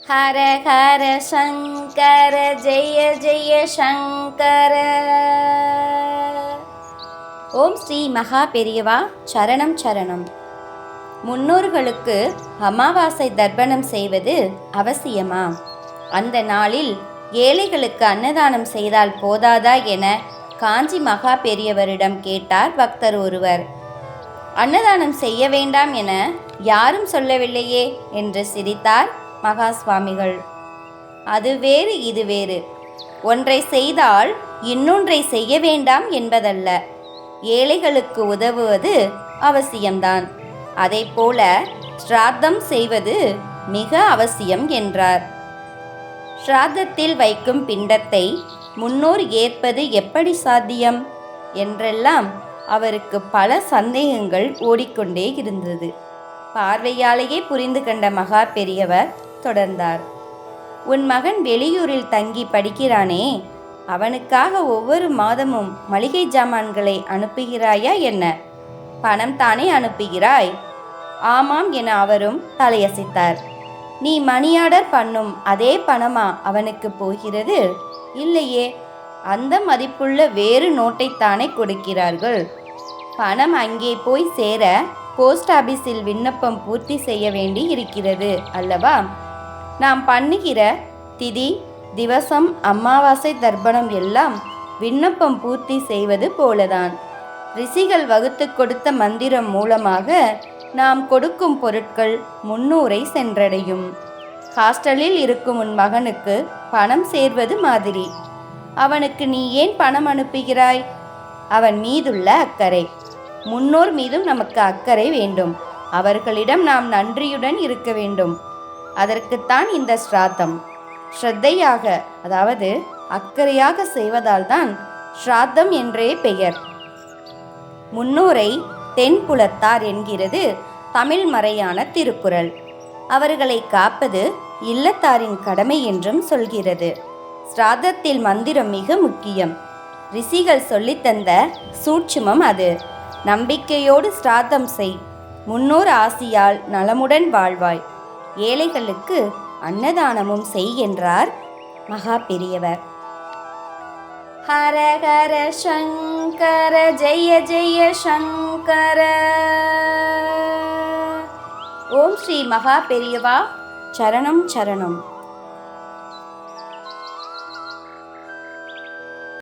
ஹர ஹர சங்கர ஜெய ஜெய சங்கர. ஓம் ஸ்ரீ மகா பெரியவா சரணம் சரணம். முன்னோர்களுக்கு அமாவாசை தர்ப்பணம் செய்வது அவசியமா? அந்த நாளில் ஏழைகளுக்கு அன்னதானம் செய்தால் போதாதா என காஞ்சி மகா பெரியவரிடம் கேட்டார் பக்தர் ஒருவர். அன்னதானம் செய்ய வேண்டாம் என யாரும் சொல்லவில்லையே என்று சிரித்தார் மகா சுவாமிகள். அது வேறு இது வேறு. ஒன்றை செய்தால் இன்னொன்றை செய்ய வேண்டாம் என்பதல்ல. ஏழைகளுக்கு உதவுவது அவசியம்தான். அதைப்போல ஸ்ராத்தம் செய்வது மிக அவசியம் என்றார். ஸ்ராத்தத்தில் வைக்கும் பிண்டத்தை முன்னோர் ஏற்பது எப்படி சாத்தியம் என்றெல்லாம் அவருக்கு பல சந்தேகங்கள் ஓடிக்கொண்டே இருந்தது. பார்வையாலேயே புரிந்து கண்ட மகா பெரியவர் தொடர்ந்தார். உன் மகன் வெளியூரில் தங்கி படிக்கிறானே, அவனுக்காக ஒவ்வொரு மாதமும் மளிகை ஜாமான்களை அனுப்புகிறாயா என்ன? பணம் தானே அனுப்புகிறாய்? ஆமாம் என அவரும் தலையசைத்தார். நீ மணி ஆர்டர் பண்ணும் அதே பணமா அவனுக்கு போகிறது? இல்லையே, அந்த மதிப்புள்ள வேறு நோட்டைத்தானே கொடுக்கிறார்கள். பணம் அங்கே போய் சேர போஸ்ட் ஆபீஸில் விண்ணப்பம் பூர்த்தி செய்ய வேண்டி இருக்கிறது அல்லவா? நாம் பண்ணுகிற திதி திவசம் அமாவாசை தர்ப்பணம் எல்லாம் விண்ணப்பம் பூர்த்தி செய்வது போலதான். ரிஷிகள் வகுத்து கொடுத்த மந்திரம் மூலமாக நாம் கொடுக்கும் பொருட்கள் முன்னூரை சென்றடையும். ஹாஸ்டலில் இருக்கும் உன் மகனுக்கு பணம் சேர்வது மாதிரி. அவனுக்கு நீ ஏன் பணம் அனுப்புகிறாய்? அவன் மீதுள்ள அக்கறை. முன்னோர் மீதும் நமக்கு அக்கறை வேண்டும். அவர்களிடம் நாம் நன்றியுடன் இருக்க வேண்டும். அதற்குத்தான் இந்த ஸ்ராத்தம். ஸ்ரத்தையாக, அதாவது அக்கறையாக செய்வதால் தான் ஸ்ராத்தம் என்றே பெயர். முன்னோரை தென்புலத்தார் என்கிறது தமிழ் மறையான திருக்குறள். அவர்களை காப்பது இல்லத்தாரின் கடமை என்றும் சொல்கிறது. ஸ்ராத்தத்தில் மந்திரம் மிக முக்கியம். ரிஷிகள் சொல்லித்தந்த சூட்சுமம் அது. நம்பிக்கையோடு ஸ்ராத்தம் செய். முன்னோர் ஆசியால் நலமுடன் வாழ்வாய். ஏழைகளுக்கு அன்னதானமும் செய் என்றார் மகா பெரியவர். ஹர ஹர சங்கர ஜெய ஜெய சங்கர. ஓம் ஸ்ரீ மகா பெரியவா சரணம் சரணம்.